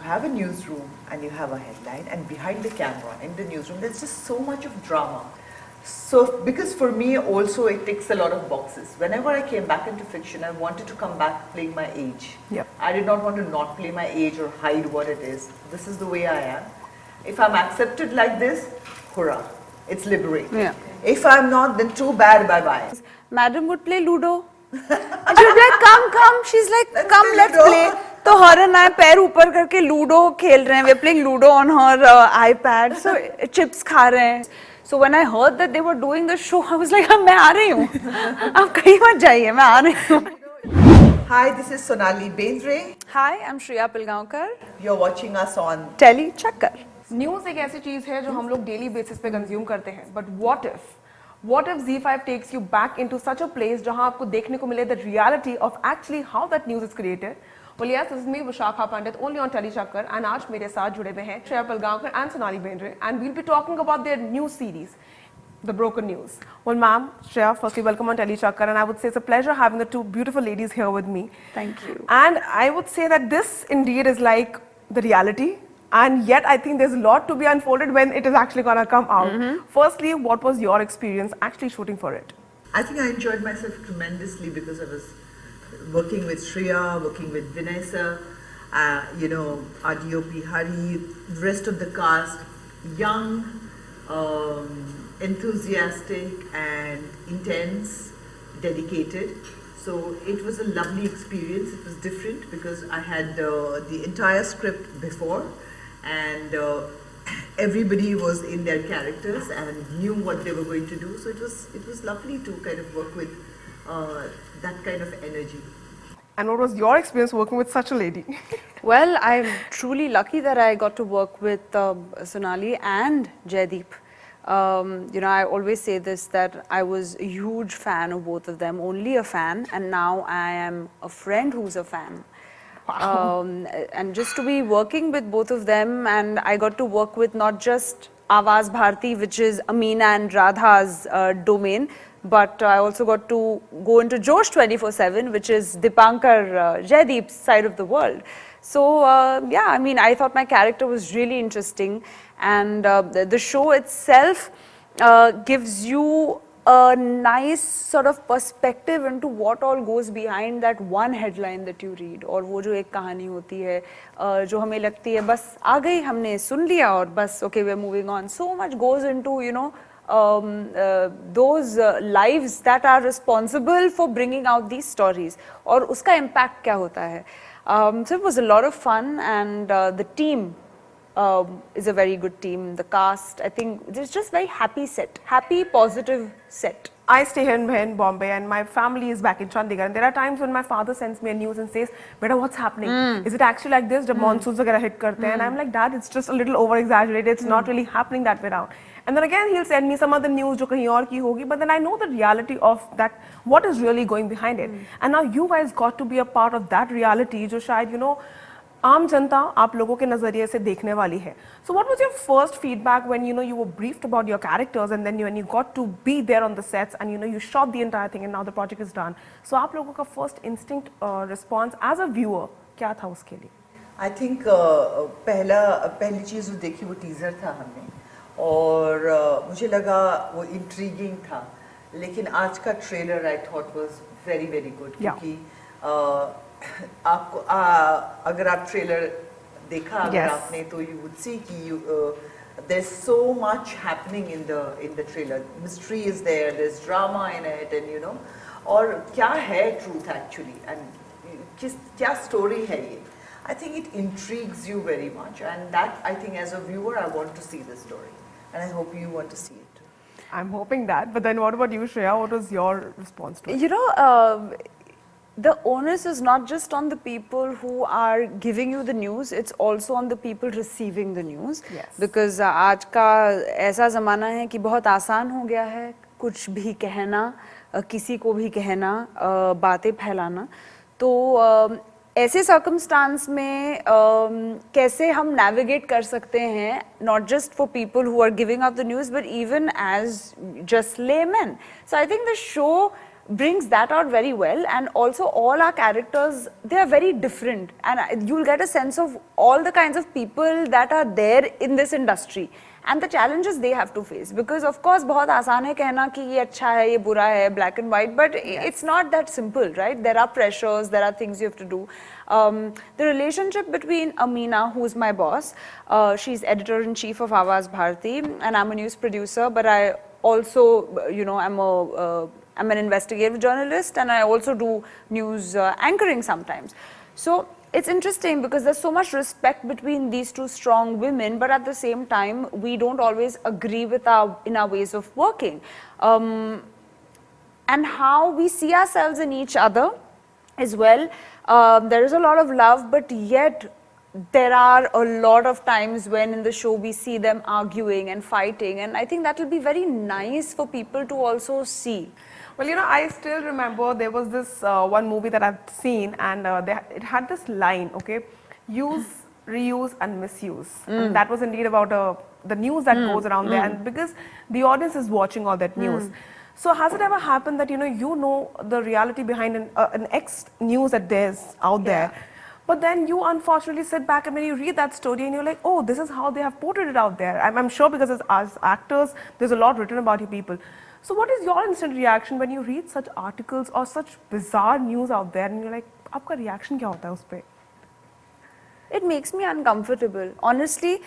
have a newsroom and you have a headline, and behind the camera in the newsroom there's just so much of drama. So because for me also it ticks a lot of boxes. Whenever I came back into fiction, I wanted to come back playing my age. Yep. I did not want to not play my age or hide what it is. This is the way I am. If I'm accepted like this, hurrah, it's liberating. Yeah. If I'm not, then too bad, bye-bye. Madam would play Ludo. And she would be like, come. She's like, come, play let's Ludo. play. तो her and I पैर ऊपर करके ludo खेल रहे हैं. We're playing Ludo on her iPad. So chips खा रहे हैं. So when I heard that they were doing the show, I was like, मैं आ रही हूँ. आप कहीं मत जाइए, मैं आ रही हूँ. Hi, this is Sonali Bendre. Hi, I'm Shriya Pilgaonkar. You're watching us on Tele Chakkar. News एक ऐसी चीज़ है जो हम लोग डेली बेसिस पे कंज्यूम करते हैं, but what if Z5 takes you back into such a place जहाँ आपको देखने को मिले the reality of actually how that news is created? Well, yes, this is me, Vishakha Pandit, only on Tele Chakkar, and आज मेरे साथ जुड़े हुए हैं Shriya Pilgaonkar and Sonali Bendre, and we'll be talking about their new series, The Broken News. Well, ma'am, Shriya, firstly, welcome on Tele Chakkar, and I would say it's a pleasure having the two beautiful ladies here with me. Thank you. And I would say that this indeed is like the reality. And yet, I think there's a lot to be unfolded when it is actually going to come out. Firstly, what was your experience actually shooting for it? I think I enjoyed myself tremendously because I was working with Shriya, working with Vinaysa, our DOP Hari, the rest of the cast, young, enthusiastic and intense, dedicated. So it was a lovely experience. It was different because I had the entire script before, and everybody was in their characters and knew what they were going to do. So it was lovely to kind of work with that kind of energy. And what was your experience working with such a lady? Well, I'm truly lucky that I got to work with Sonali and Jaideep. I always say this, that I was a huge fan of both of them, only a fan, and now I am a friend who's a fan. Wow. And just to be working with both of them, and I got to work with not just Awaz Bharti, which is Ameena and Radha's domain, but I also got to go into Josh 24/7, which is Dipankar, Jaideep's side of the world. So I thought my character was really interesting, and the show itself gives you a nice sort of perspective into what all goes behind that one headline that you read, और वो जो एक कहानी होती है जो हमें लगती है बस आ गई, हमने सुन लिया और बस okay, we're moving on. So much goes into those lives that are responsible for bringing out these stories, और उसका impact क्या होता है. So it was a lot of fun, and the team is a very good team. The cast, I think, it's just very happy, positive set. I stay here in Bombay, and my family is back in Chandigarh. And there are times when my father sends me a news and says, "Beta, what's happening? Is it actually like this? Jab monsoons वगैरह hit करते हैं?" And I'm like, "Dad, it's just a little over exaggerated. It's not really happening that way around." And then again, he'll send me some other news जो कहीं और की होगी. But then I know the reality of that, what is really going behind it. And now you guys got to be a part of that reality, जो शायद आम जनता आप लोगों के नजरिए से देखने वाली है. So what was your first feedback when you were briefed about your characters, and then when you got to be there on the sets, and you shot the entire thing, and now the project is done. So आप लोगों का first instinct response as a viewer क्या था उसके लिए? I think पहली चीज़ जो देखी वो टीज़र था हमने, और मुझे लगा वो इंट्रीगिंग था, लेकिन आज का trailer I thought was very good, क्योंकि आपको अगर आप ट्रेलर देखा अगर आपने, तो you would see कि there's so much happening in the trailer. Mystery is there, there's drama in it, and और क्या है truth actually, and क्या story है ये. I think it intrigues you very much, and that I think as a viewer I want to see the story, and I hope you want to see it too. I'm hoping that, but then what about you, Shriya? What was your response to it? The onus is not just on the people who are giving you the news, it's also on the people receiving the news. Yes. Because आज का ऐसा ज़माना है कि बहुत आसान हो गया है कुछ भी कहना, किसी को भी कहना, बातें फैलाना. तो ऐसे सर्कमस्टांस में कैसे हम नेविगेट कर सकते हैं, not just for people who are giving out the news, but even as just laymen. So I think the show brings that out very well. And also all our characters, they are very different, and you'll get a sense of all the kinds of people that are there in this industry and the challenges they have to face. Because of course बहुत आसान है कहना कि ये अच्छा है, ये बुरा है, black and white, but it's not that simple, right? There are pressures, there are things you have to do. The relationship between Ameena, who's my boss, she's editor-in-chief of Awaaz Bharti, and I'm a news producer, but I also, you know, I'm an investigative journalist, and I also do news anchoring sometimes. So it's interesting because there's so much respect between these two strong women, but at the same time, we don't always agree with our ways of working. And how we see ourselves in each other as well. There is a lot of love, but yet there are a lot of times when in the show we see them arguing and fighting, and I think that will be very nice for people to also see. Well, you know, I still remember there was this one movie that I've seen, and it had this line, okay, use, reuse and misuse. And that was indeed about the news that goes around there, and because the audience is watching all that news. So has it ever happened that, you know the reality behind an X news that there's out there, but then you unfortunately sit back and when you read that story and you're like, oh, this is how they have portrayed it out there. I'm sure because as actors, there's a lot written about you people. So what is your instant reaction when you read such articles or such bizarre news out there and you're like, आपका reaction क्या होता है उस पे? It makes me uncomfortable. Honestly,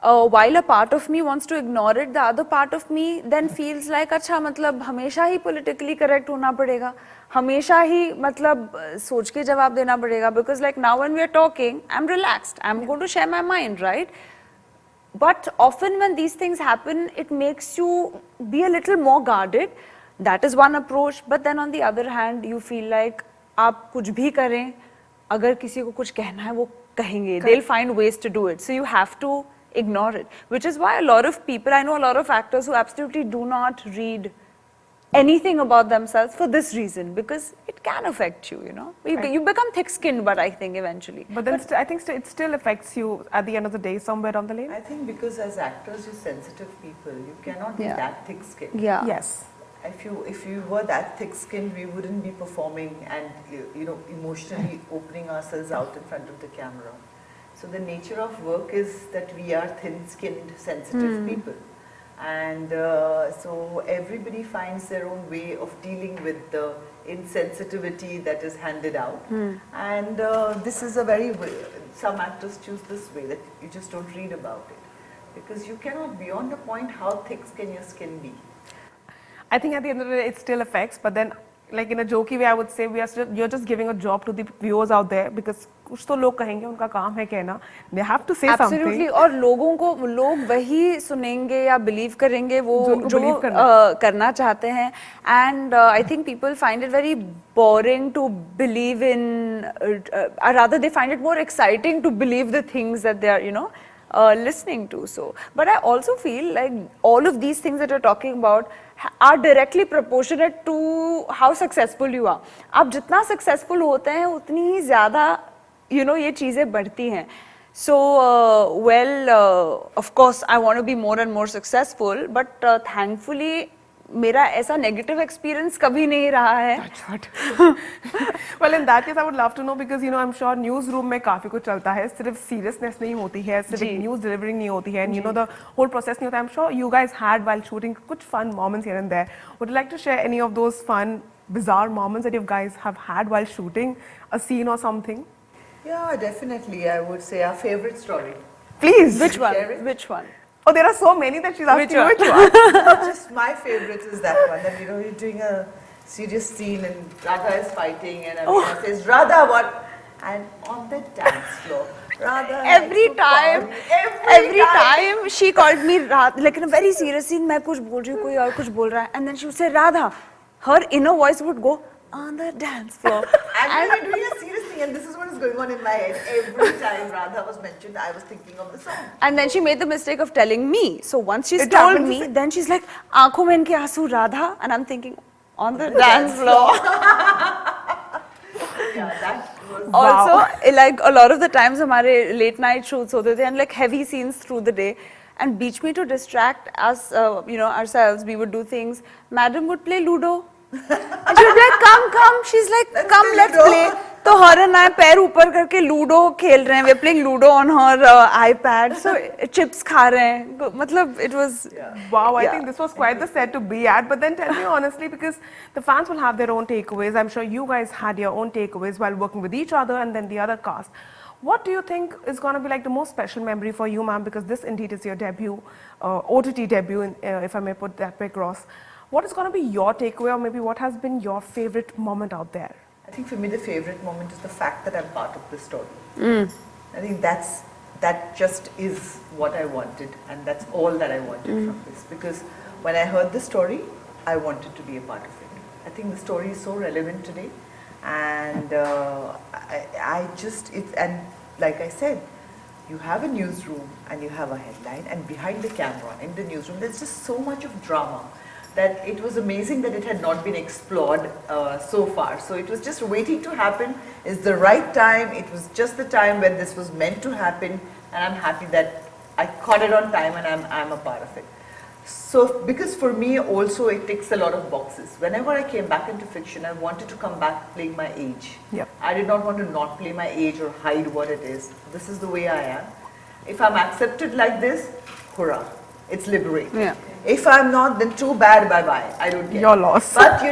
while a part of me wants to ignore it, the other part of me then feels like, अच्छा मतलब हमेशा ही politically correct होना पड़ेगा, हमेशा ही मतलब सोच के जवाब देना पड़ेगा, because like now when we are talking, I'm relaxed, I'm going to share my mind, right? But often when these things happen, it makes you be a little more guarded. That is one approach. But then on the other hand, you feel like आप कुछ भी करें, अगर किसी को कुछ कहना है वो कहेंगे. They'll find ways to do it. So you have to ignore it. Which is why a lot of people, I know a lot of actors who absolutely do not read anything about themselves for this reason, because it can affect you, you know. You become thick-skinned, but I think eventually. But then I think it still affects you at the end of the day somewhere down the lane. I think because as actors, you're sensitive people. You cannot be that thick-skinned. Yeah. Yes. If you were that thick-skinned, we wouldn't be performing and emotionally opening ourselves out in front of the camera. So the nature of work is that we are thin-skinned, sensitive people. And so everybody finds their own way of dealing with the insensitivity that is handed out. And this is some actors choose this way, that you just don't read about it. Because you cannot, beyond a point, how thick can your skin be? I think at the end of the day, it still affects, but then like in a jokey way, I would say you're just giving a job to the viewers out there, because कुछ तो लोग कहेंगे, उनका काम है कहना. They have to say something. Absolutely. और लोग वही सुनेंगे या believe करेंगे वो जो करना चाहते हैं. And I think people find it very boring to believe in, rather they find it more exciting to believe the things that they are, listening to. So, but I also feel like all of these things that you're talking about are directly proportionate to how successful you are. आप जितना successful होते हैं, उतनी ही ज़्यादा ये चीजें बढ़ती हैं. So of course I want to be more and more successful, but thankfully मेरा ऐसा negative experience कभी नहीं रहा है. That's what. Well, in that case, I would love to know, because I'm sure newsroom में काफी कुछ चलता है, सिर्फ seriousness नहीं होती है, सिर्फ news delivering नहीं होती है, and the whole process नहीं होता. I'm sure you guys had while shooting कुछ fun moments here and there. Would you like to share any of those fun, bizarre moments that you guys have had while shooting a scene or something? Yeah, definitely. I would say our favorite story. Please. Which one? Share it? Which one? Oh, there are so many that she's asking Which which one. Just my favorite is that one. That you're doing a serious scene and Radha is fighting and Ameena says, Radha, what? And on the dance floor, Radha. Every time she called me Radha, like in a very serious scene, मैं कुछ बोल रही हूँ, कोई और कुछ बोल रहा है, and then she would say Radha. Her inner voice would go on the dance floor. And we were doing a serious thing, and this is what is going on in my head. Every time Radha was mentioned, I was thinking of the song. And then she made the mistake of telling me. So once she's told me, then she's like, आँखों में इनके आंसू Radha, and I'm thinking, on the dance floor. Yeah, that was. Also, like a lot of the times, हमारे late night shoots होते थे, and like heavy scenes through the day. And beach me to distract us, ourselves, we would do things. Madam would play Ludo. And she would be like, come. She's like, Let's come, play let's Ludo. play. तो her and I पैर ऊपर करके ludo खेल रहे हैं. We're playing Ludo on her iPad. So chips खा रहे हैं. मतलब it was. Wow, I Yeah. think this was quite the set to be at. But then tell me honestly, because the fans will have their own takeaways. I'm sure you guys had your own takeaways while working with each other and then the other cast. What do you think is going to be like the most special memory for you, ma'am? Because this indeed is your debut, OTT debut, if I may put that way across. What is going to be your takeaway, or maybe what has been your favorite moment out there? I think for me the favorite moment is the fact that I'm part of the story. I think that just is what I wanted, and that's all that I wanted from this. Because when I heard the story, I wanted to be a part of it. I think the story is so relevant today, and and like I said, you have a newsroom and you have a headline, and behind the camera in the newsroom, there's just so much of drama that it was amazing that it had not been explored so far. So it was just waiting to happen. It's the right time. It was just the time when this was meant to happen, and I'm happy that I caught it on time and I'm a part of it. So because for me also it ticks a lot of boxes. Whenever I came back into fiction, I wanted to come back playing my age. Yep. I did not want to not play my age or hide what it is. This is the way I am. If I'm accepted like this, hurrah, it's liberating. Yeah. If I'm not, then too bad, bye-bye. I don't care. Your loss. But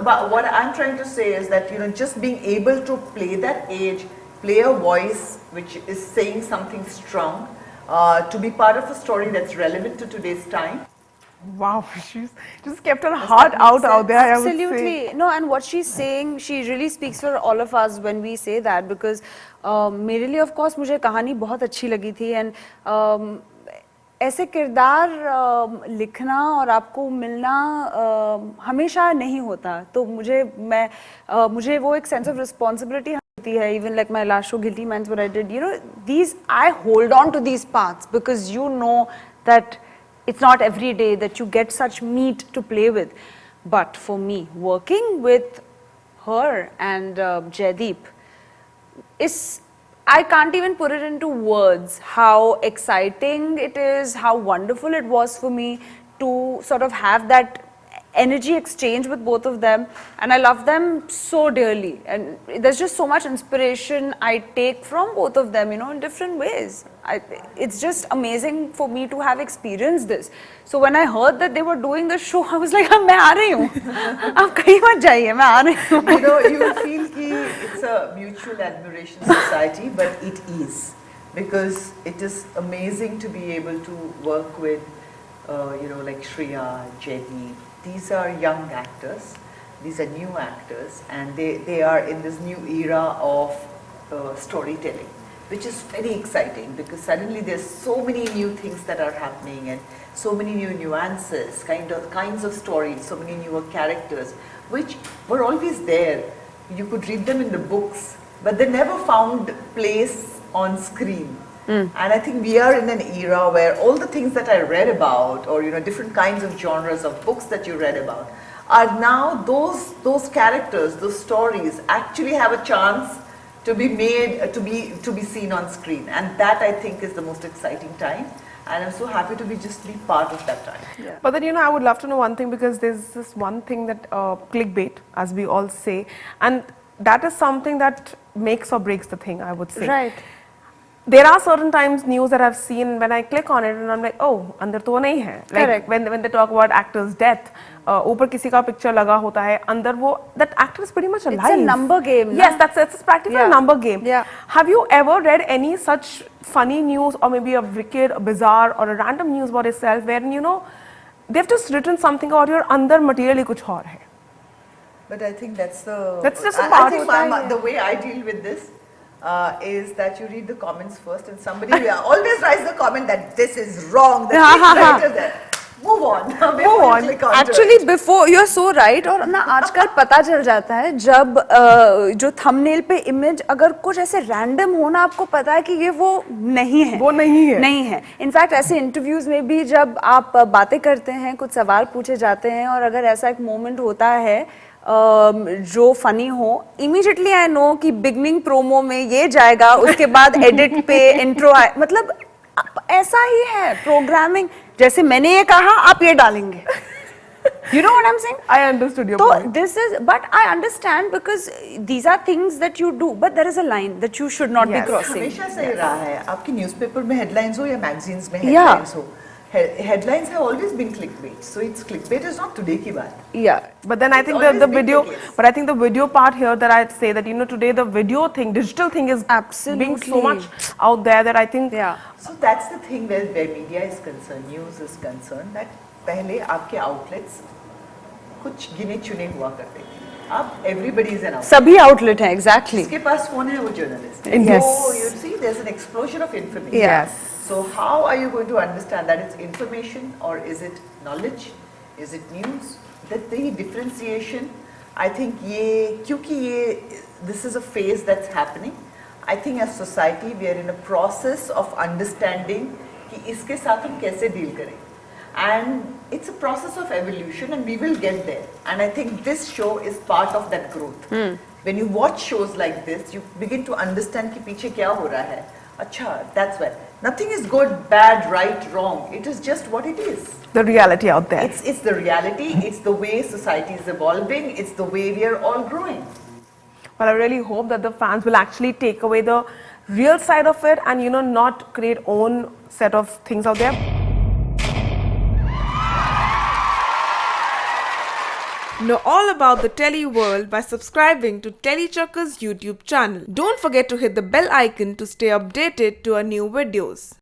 but what I'm trying to say is that, just being able to play that age, play a voice which is saying something strong, to be part of a story that's relevant to today's time. Wow, she's just kept her heart out there, I would say. Absolutely. No, and what she's saying, she really speaks for all of us when we say that, because मेरे लिए of course मुझे कहानी बहुत अच्छी लगी थी, and ऐसे किरदार लिखना और आपको मिलना हमेशा नहीं होता. तो मुझे वो एक sense of responsibility होती है. Even like my last show, Guilty Minds, what I did, I hold on to these paths because that it's not every day that you get such meat to play with. But for me, working with her and Jaideep I can't even put it into words how exciting it is, how wonderful it was for me to sort of have that energy exchange with both of them, and I love them so dearly, and there's just so much inspiration I take from both of them, in different ways. It's just amazing for me to have experienced this. So when I heard that they were doing the show, I was like, मैं आ रही हूँ, आप कहीं मत जाइए, मैं आ रही हूँ. You feel कि it's a mutual admiration society, but it is, because it is amazing to be able to work with, like Shriya, Jaideep. These are young actors, these are new actors, and they are in this new era of storytelling, which is very exciting, because suddenly there's so many new things that are happening, and so many new nuances, kinds of stories, so many newer characters, which were always there. You could read them in the books, but they never found place on screen. And I think we are in an era where all the things that I read about, or different kinds of genres of books that you read about, are now those characters, those stories actually have a chance to be made, to be seen on screen, and that I think is the most exciting time. And I'm so happy to be part of that time. Yeah. But then, I would love to know one thing, because there's this one thing that clickbait, as we all say, and that is something that makes or breaks the thing, I would say. Right. There are certain times news that I've seen when I click on it and I'm like, oh, अंदर तो वो नहीं है. Like Correct. when they talk about actor's death, ऊपर किसी का picture लगा होता है, अंदर वो, that actor is pretty much alive. It's a number game. Yes, it's practically a number game. Yeah. Have you ever read any such funny news, or maybe a wicked, a bizarre, or a random news about yourself, wherein they've just written something about your अंदर material ही कुछ और है? But I think that's just a I part think of it. the way I deal with this is that you read the comments first, and somebody will always writes the comment that this is wrong, the clickbait is there. Move on. Move on. Actually, before, you're so right. और ना आजकल पता चल जाता है जब जो thumbnail पे इमेज अगर कुछ ऐसे रैंडम हो ना, आपको पता है कि ये वो नहीं है. वो नहीं है. इनफैक्ट ऐसे इंटरव्यूज में भी जब आप बातें करते हैं, कुछ सवाल पूछे जाते हैं, और अगर ऐसा एक मोमेंट होता है जो फनी हो, इमीडिएटली आई नो कि बिगनिंग प्रोमो में ये जाएगा, उसके बाद एडिट पे इंट्रो मतलब ऐसा ही है प्रोग्रामिंग. जैसे मैंने ये कहा, आप ये डालेंगे. You know what I'm saying? I understood your So point. this is, but I understand because these are things that you do, but there is a line that you should not be Yes. crossing. हमेशा से ही रहा है आपकी newspaper में headlines हो या magazines में Yeah. Headlines हो headlines have always been clickbait, so it's clickbait is not today की बात. Yeah. But then I It's think always the been the video, case. but I think the video part here that I'd say that, you know, today the video thing, digital thing is being so Absolutely. much out there that I think Yeah. So that's the thing where media is concerned, news is concerned, that पहले आपके outlets कुछ गिने चुने हुआ करते थे. अब everybody is an outlet. Sabhi outlet hai, exactly. जिसके पास फोन है वो journalist. Yes. So you see, there's an explosion of information. Yes. So how are you going to understand that it's information or is it knowledge? Is it news? That the differentiation, I think क्योंकि this is a phase that's happening. I think as society we are in a process of understanding कि इसके साथ हम कैसे deal करें. And it's a process of evolution and we will get there. And I think this show is part of that growth. When you watch shows like this, you begin to understand कि पीछे क्या हो रहा है. अच्छा, that's why. Nothing is good, bad, right, wrong. It is just what it is. the reality out there. It's the reality, it's the way society is evolving, it's the way we are all growing. Well, I really hope that the fans will actually take away the real side of it and, you know, not create own set of things out there. Know all about the Telly world by subscribing to Tellychucker's YouTube channel. Don't forget to hit the bell icon to stay updated to our new videos.